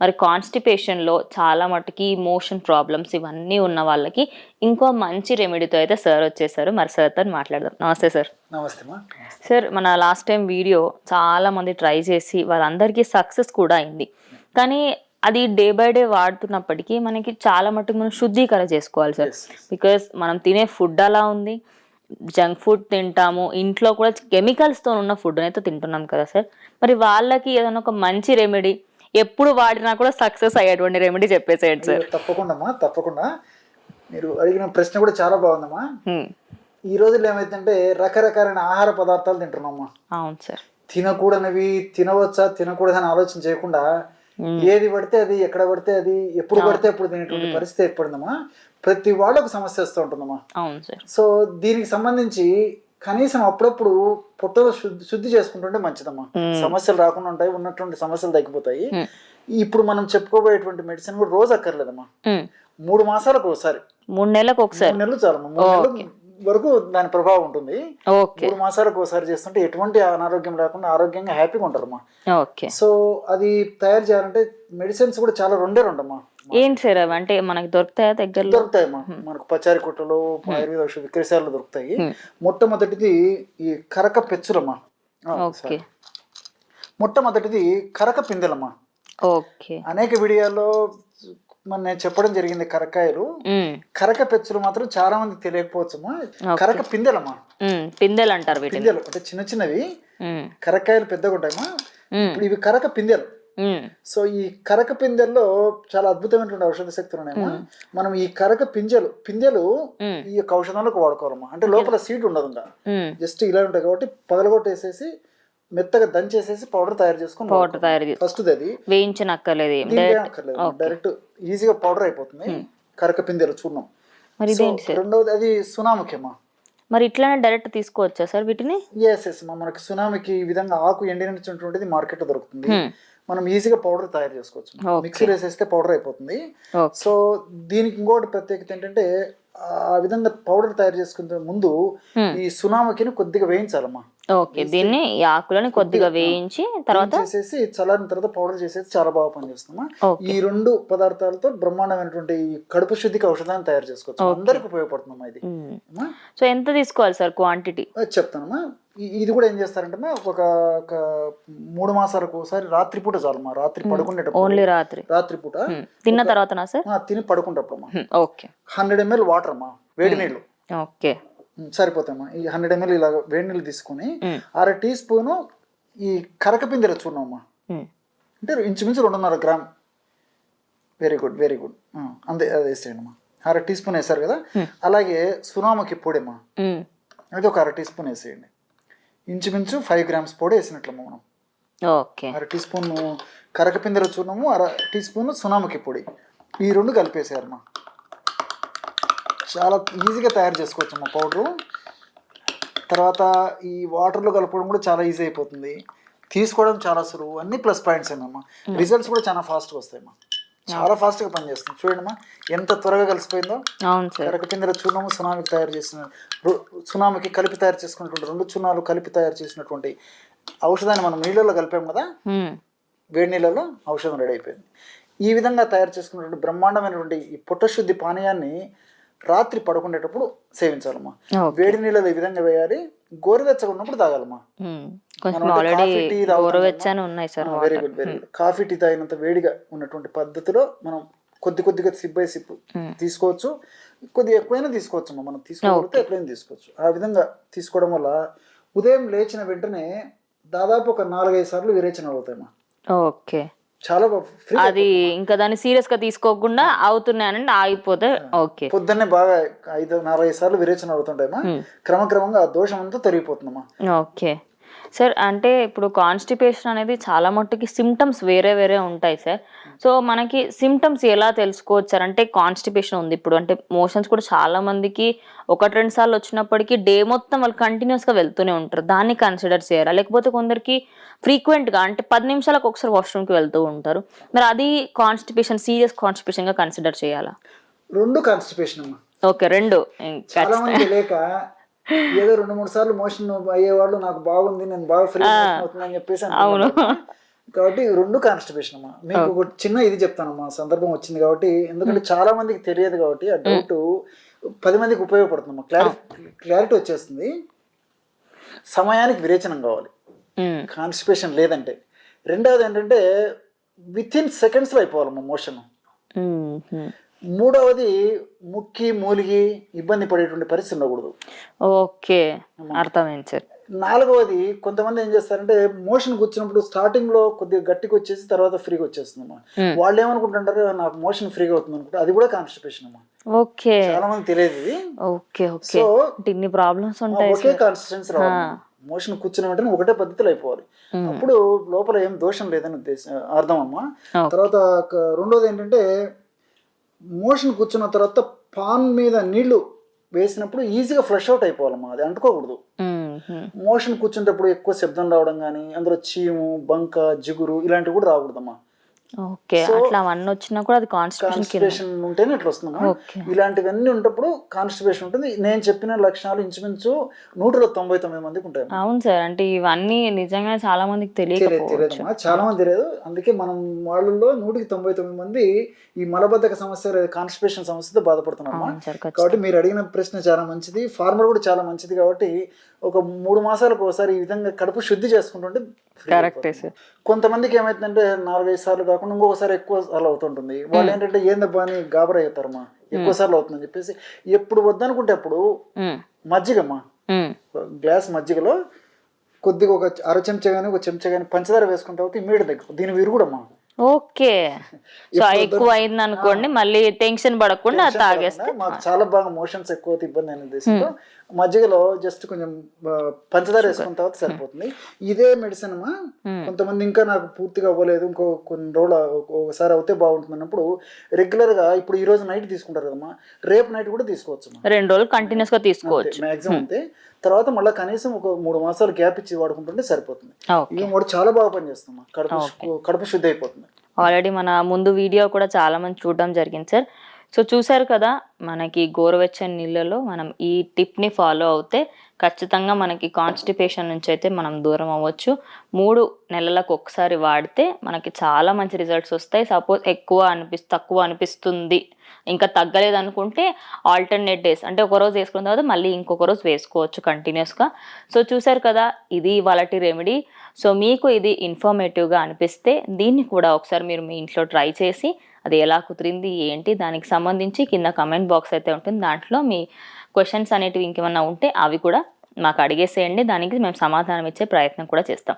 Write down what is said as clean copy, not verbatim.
మరి కాన్స్టిపేషన్లో చాలా మటుకి మోషన్ ప్రాబ్లమ్స్ ఇవన్నీ ఉన్న వాళ్ళకి ఇంకో మంచి రెమెడీతో అయితే సార్ వచ్చేసారు. మరి సార్తో మాట్లాడదాం. నమస్తే సార్. నమస్తే సార్, మన లాస్ట్ టైం వీడియో చాలా మంది ట్రై చేసి వాళ్ళందరికీ సక్సెస్ కూడా అయింది. కానీ అది డే బై డే వాడుతున్నప్పటికీ మనకి చాలా మటుకు మనం శుద్ధీకరణ చేసుకోవాలి సార్. బికాస్ మనం తినే ఫుడ్ అలా ఉంది, జంక్ ఫుడ్ తింటాము, ఇంట్లో కూడా కెమికల్స్తో ఉన్న ఫుడ్ అయితే తింటున్నాం కదా సార్. మరి వాళ్ళకి ఏదైనా ఒక మంచి రెమెడీ, ఎప్పుడు వాడినా కూడా సక్సెస్ అయ్యేటువంటి రెమెడీ చెప్పేసేయండి సార్. తప్పకుండా మీరు అడిగిన ప్రశ్న కూడా చాలా బాగుందమ్మా. ఈ రోజుల్లో ఏమైతుందంటే రకరకాలైన ఆహార పదార్థాలు తింటున్నామా. అవును సార్. తినకూడనివి తినవచ్చా తినకూడదని ఆలోచన చేయకుండా ఏది పడితే అది, ఎక్కడ పడితే అది, ఎప్పుడు పడితే అప్పుడు తినేటువంటి పరిస్థితి ఏర్పడిందమ్మా. ప్రతి వాళ్ళకు సమస్య వస్తూ ఉంటుందమ్మా. అవును సార్. సో దీనికి సంబంధించి కనీసం అప్పుడప్పుడు పొట్టలో శుద్ధి చేసుకుంటుంటే మంచిదమ్మా. సమస్యలు రాకుండా ఉంటాయి, ఉన్నటువంటి సమస్యలు తగ్గిపోతాయి. ఇప్పుడు మనం చెప్పుకోబోయేటువంటి మెడిసిన్ కూడా రోజు అక్కర్లేదమ్మా. 3 మాసాలకు ఒకసారి, 3 నెలలకు ఒకసారి, 3 నెలలు చాలమ్మా. 3 నెలలు వరకు దాని ప్రభావం ఉంటుంది. 3 మాసాలకు ఒకసారి చేస్తుంటే ఎటువంటి అనారోగ్యం లేకుండా ఆరోగ్యంగా హ్యాపీగా ఉంటారమ్మా. సో అది తయారు చేయాలంటే మెడిసిన్స్ కూడా చాలా రెండమ్మా. ఏంటి సార్ అవి? అంటే మనకి దొరుకుతాయా? దగ్గరలో దొరుకుతాయమ్మా. మనకు పచారి కొట్టలో, ఆయుర్వేద ఔషధ విక్రయశాలలో దొరుకుతాయి. మొట్టమొదటిది ఈ కరక పెచ్చులమ్మా. మొట్టమొదటిది కరక పిందెలమ్మా. అనేక వీడియోల్లో నేను చెప్పడం జరిగింది. కరకాయలు, కరక పెచ్చులు మాత్రం చాలా మంది తెలియకపోవచ్చమ్మా. కరక పిందెలమ్మా. పిందెలు అంటారు. పిందెలు అంటే చిన్న చిన్నవి, కరకాయలు పెద్దగా ఉంటాయమ్మా. ఇప్పుడు ఇవి కరక పిందెలు. సో ఈ కరక పిందెల్లో చాలా అద్భుతమైనటువంటి ఔషధ శక్తులు ఉన్నాయమ్మా. మనం ఈ కరక పిందెలు ఈ యొక్క ఔషధంలోకి వాడుకోవాలమ్మా. అంటే లోపల సీడ్ ఉండదు, జస్ట్ ఇలా ఉంటాయి కాబట్టి పగలగొట్టేసేసి మెత్తగా దంచేసేసి పౌడర్ తయారు చేసుకుని ఫస్ట్ అది వేయించనక్కర్లేదు, డైరెక్ట్ ఈజీగా పౌడర్ అయిపోతుంది. కరక పిందెలు చూర్ణం. రెండవది అది సునాముఖి అమ్మా. మరి ఇట్లానే డైరెక్ట్ తీసుకోవచ్చా సార్ వీటిని? ఎస్ అమ్మా. మనకి సునామికి ఈ విధంగా ఆకు ఎండినటువంటిది మార్కెట్ లో దొరుకుతుంది. మనం ఈజీగా పౌడర్ తయారు చేసుకోవచ్చు. మిక్సీ వేసేస్తే పౌడర్ అయిపోతుంది. సో దీనికి ఇంకోటి ప్రత్యేకత ఏంటంటే ఆ విధంగా పౌడర్ తయారు చేసుకునే ముందు ఈ సునామకిని కొద్దిగా వేయించాలమ్మా. దీన్ని ఆకులని కొద్దిగా వేయించి తర్వాత చేసేసి చల్లారిన తర్వాత పౌడర్ చేసేసి చాలా బాగా పనిచేస్తుందమ్మా. ఈ 2 పదార్థాలతో బ్రహ్మాండమైనటువంటి కడుపు శుద్ధికి ఔషధాన్ని తయారు చేసుకోవచ్చు. అందరికి ఉపయోగపడుతుందమ్మా ఇది. సో ఎంత తీసుకోవాలి సార్ క్వాంటిటీ? చెప్తానమ్మా. ఇది కూడా ఏం చేస్తారంటే ఒక 3 మాసాలకు ఒకసారి రాత్రిపూట చాలమ్మా. రాత్రి పడుకునేటప్పుడు, ఓన్లీ రాత్రిపూట తిన్న తర్వాత తిని పడుకుంటప్పుడు 100 ml వాటర్ అమ్మా, వేడి నీళ్ళు సరిపోతాయమ్మా. ఈ 100 ml ఇలా వేడి నీళ్ళు తీసుకుని 1/2 టీ స్పూను ఈ కరకపిందెల చూర్ణం అమ్మా. అంటే ఇంచుమించు 2.5 గ్రామ్. Very good. అంతే, అది వేసేయండి అమ్మా. 1/2 టీ స్పూన్ వేసారు కదా. అలాగే సునామకి పొడి అమ్మా, అది ఒక 1/2 టీ స్పూన్ వేసేయండి. ఇంచుమించు 5 గ్రామ్స్ పొడి వేసినట్లమ్మా మనం. 1/2 టీ స్పూన్ కరకపిందెల చూర్ణము, 1/2 టీ స్పూన్ సునామకి పొడి, ఈ 2 కలిపేసారమ్మా. చాలా ఈజీగా తయారు చేసుకోవచ్చు అమ్మా పౌడరు. తర్వాత ఈ వాటర్లో కలపడం కూడా చాలా ఈజీ అయిపోతుంది. తీసుకోవడం చాలా సులువు. అన్ని ప్లస్ పాయింట్స్ ఏమమ్మా. రిజల్ట్స్ కూడా చాలా ఫాస్ట్గా వస్తాయమ్మా. చాలా ఫాస్ట్గా పనిచేస్తుంది. చూడండిమ్మా ఎంత త్వరగా కలిసిపోయిందో. కరకపిందెల చూర్ణము, సునామికి తయారు చేసిన సునామికి కలిపి తయారు చేసుకున్నటువంటి 2 చూర్ణాలు కలిపి తయారు చేసినటువంటి ఔషధాన్ని మనం నీళ్ళలో కలిపాం కదా, వేడి నీళ్ళలో ఔషధం రెడీ అయిపోయింది. ఈ విధంగా తయారు చేసుకున్నటువంటి బ్రహ్మాండమైనటువంటి ఈ పుట్టశుద్ధి పానీయాన్ని రాత్రి పడుకునేటప్పుడు సేవించాలమ్మా. వేడి నీళ్ళలో ఈ విధంగా వేయాలి. గోరువెచ్చగా ఉన్నప్పుడు తాగాలమ్మా. Very good. కాఫీ టీ తాగినంత వేడిగా ఉన్నటువంటి పద్ధతిలో మనం కొద్దిగా సిప్ బై సిప్ తీసుకోవచ్చు. కొద్దిగా ఎక్కువైనా తీసుకోవచ్చు అమ్మా. మనం తీసుకోగలిగితే ఎట్లయినా తీసుకోవచ్చు. ఆ విధంగా తీసుకోవడం వల్ల ఉదయం లేచిన వెంటనే దాదాపు ఒక 4-5 సార్లు విరేచన అవుతాయమ్మా. చాలా అది ఇంకా దాన్ని సీరియస్ గా తీసుకోకుండా అవుతున్నాయనండి ఆగిపోతే పొద్దున్నే బాగా 4-5 సార్లు విరేచన అవుతుంటాయమ్మా. క్రమక్రమంగా ఆ దోషం అంతా తొలగిపోతుందమ్మా. సార్, అంటే ఇప్పుడు కాన్స్టిపేషన్ అనేది చాలా మట్టుకి సిమ్టమ్స్ వేరే ఉంటాయి సార్. సో మనకి సిమ్టమ్స్ ఎలా తెలుసుకోవచ్చు సార్? అంటే కాన్స్టిపేషన్ ఉంది ఇప్పుడు, అంటే మోషన్స్ కూడా చాలా మందికి 1-2 సార్లు వచ్చినప్పటికీ డే మొత్తం వాళ్ళు కంటిన్యూస్గా వెళ్తూనే ఉంటారు. దాన్ని కన్సిడర్ చేయాలా? లేకపోతే కొందరికి ఫ్రీక్వెంట్గా అంటే 10 నిమిషాలకు ఒకసారి వాష్రూమ్కి వెళ్తూ ఉంటారు. మరి అది కాన్స్టిపేషన్, సీరియస్ కాన్స్టిపేషన్గా కన్సిడర్ చేయాలా? 2 కాన్స్టిపేషన్ అమ్మా. 2 చాలా మంది లేక ఏదో 2-3 సార్లు మోషన్ అయ్యేవాళ్ళు నాకు బాగుంది, నేను బాగా ఫ్రీ అవుతుందని చెప్పేసి కాబట్టి ఇవి రెండు కాన్స్టిపేషన్ అమ్మా. మీకు ఒక చిన్న ఇది చెప్తానమ్మా, సందర్భం వచ్చింది కాబట్టి, ఎందుకంటే చాలా మందికి తెలియదు కాబట్టి ఆ డౌట్ 10 మందికి ఉపయోగపడుతుందమ్మా. క్లారిటీ వచ్చేస్తుంది. సమయానికి విరేచనం కావాలి కాన్స్టిపేషన్ లేదంటే. రెండవది ఏంటంటే విత్ ఇన్ సెకండ్స్లో అయిపోవాలమ్మా మోషన్. మూడవది ముక్కి మూలిగి ఇబ్బంది పడేటువంటి పరిస్థితి ఉండకూడదు. ఓకే, అర్థమైంది సార్. నాలుగవది కొంతమంది ఏం చేస్తారంటే మోషన్ కూర్చున్నప్పుడు స్టార్టింగ్ లో కొద్దిగా గట్టిగా వచ్చేసి తర్వాత ఫ్రీగా వచ్చేస్తుందమ్మా. వాళ్ళు ఏమనుకుంటుంటారు, నాకు మోషన్ ఫ్రీగా అవుతుంది అనుకుంటే అది కూడా కాన్స్టిపేషన్ అమ్మా. ఓకే, చాలా మంది తెలియదు ఇది. Okay okay. సో ఇన్ని ప్రాబ్లమ్స్ ఉంటాయి. ఒకే కాన్సిస్టెన్సీ రావాలి, మోషన్ కూర్చున్న వెంటనే ఒకటే పద్ధతిలో అయిపోవాలి. అప్పుడు లోపల ఏం దోషం లేదని అర్థం అమ్మా. తర్వాత రెండోది ఏంటంటే మోషన్ కూర్చున్న తర్వాత పాన్ మీద నీళ్లు వేసినప్పుడు ఈజీగా ఫ్లష్ అవుట్ అయిపోవాలమ్మా, అది అంటుకోకూడదు. మోషన్ కూర్చుంటప్పుడు ఎక్కువ శబ్దం రావడం కానీ, అందులో చీము బంక జిగురు ఇలాంటివి కూడా రాకూడదమ్మా. ఓకే, అట్లా అవన్నీ వచ్చినా కూడా అది కాన్స్టిపేషన్ ఉంటేనే అట్లా వస్తుందమ్మా. ఇలాంటివన్నీ ఉన్నప్పుడు కాన్స్టిపేషన్ ఉంటుంది. నేను చెప్పిన లక్షణాలు ఇంచుమించు 199 మందికి ఉంటాయి. అవును సార్, అంటే ఇవన్నీ నిజంగా చాలా మందికి తెలియదమ్మా, చాలా మంది తెలియదు. అందుకే మనం వాళ్ళలో 199 మంది ఈ మలబద్ధక సమస్య, కాన్స్టిపేషన్ సమస్యతో బాధపడుతున్నామా. కాబట్టి మీరు అడిగిన ప్రశ్న చాలా మంచిది, ఫార్మర్ కూడా చాలా మంచిది. కాబట్టి ఒక 3 మాసాలకు ఒకసారి ఈ విధంగా కడుపు శుద్ధి చేసుకుంటుంటే కరెక్టే సార్. కొంతమందికి ఏమైతుందంటే 4-5 సార్లు కాకుండా ఇంకొకసారి ఎక్కువ సార్లు అవుతుంటుంది. వాళ్ళు ఏంటంటే ఏందబ్బా అని గాబరా అవుతారమ్మా, ఎక్కువ సార్లు అవుతుందని చెప్పేసి. ఎప్పుడు వద్దనుకుంటే అప్పుడు మజ్జిగమ్మా, గ్లాస్ మజ్జిగలో కొద్దిగా ఒక 1/2 చెంచా కానీ 1 చెంచా కానీ పంచదార వేసుకుంటే అవుతుంది, ఇమీడియట్ దగ్గర దీని విరుగుడమ్మా. ఓకే, సో ఎక్కువ అయింది అనుకోండి మళ్ళీ టెన్షన్ పడకుండా తాగేస్తే. మాకు చాలా బాగా మోషన్స్ ఎక్కువ ఇబ్బంది అయిన దేశంలో మజ్జిగలో జస్ట్ కొంచెం పంచదార వేసుకున్న తర్వాత సరిపోతుంది. ఇదే మెడిసిన్ అమ్మా. కొంతమంది ఇంకా నాకు పూర్తిగా అవ్వలేదు, ఇంకో కొన్ని రోజులు ఒకసారి అవుతే బాగుంటుంది అన్నప్పుడు రెగ్యులర్ గా ఇప్పుడు ఈ రోజు నైట్ తీసుకుంటారు కదమ్మా, రేపు నైట్ కూడా తీసుకోవచ్చు. 2 రోజులు కంటిన్యూస్ గా తీసుకోవచ్చు మాక్సిమం అంతే. తర్వాత మళ్ళీ కనీసం ఒక 3 మాసాలు గ్యాప్ ఇచ్చి వాడుకుంటుంటే సరిపోతుంది. ఇవి కూడా చాలా బాగా పనిచేస్తామా, కడుపు శుద్ధి అయిపోతుంది. ఆల్రెడీ మన ముందు వీడియో కూడా చాలా మంది చూడడం జరిగింది సార్. సో చూసారు కదా, మనకి గోరువెచ్చని నీళ్ళలో మనం ఈ టిప్ని ఫాలో అవుతే ఖచ్చితంగా మనకి కాన్స్టిపేషన్ నుంచి అయితే మనం దూరం అవ్వచ్చు. 3 నెలలకు ఒకసారి వాడితే మనకి చాలా మంచి రిజల్ట్స్ వస్తాయి. సపోజ్ తక్కువ అనిపిస్తుంది, ఇంకా తగ్గలేదు అనుకుంటే ఆల్టర్నేట్ డేస్ అంటే ఒకరోజు వేసుకున్న తర్వాత మళ్ళీ ఇంకొక రోజు వేసుకోవచ్చు కంటిన్యూస్గా. సో చూసారు కదా, ఇది వాలటి రెమెడీ. సో మీకు ఇది ఇన్ఫర్మేటివ్గా అనిపిస్తే దీన్ని కూడా ఒకసారి మీరు మీ ఇంట్లో ట్రై చేసి అది ఎలా కుదిరింది ఏంటి దానికి సంబంధించి కింద కమెంట్ బాక్స్ అయితే ఉంటుంది, దాంట్లో మీ క్వశ్చన్స్ అనేటివి ఇంకేమన్నా ఉంటే అవి కూడా మాకు అడిగేసేయండి, దానికి మేము సమాధానం ఇచ్చే ప్రయత్నం కూడా చేస్తాం.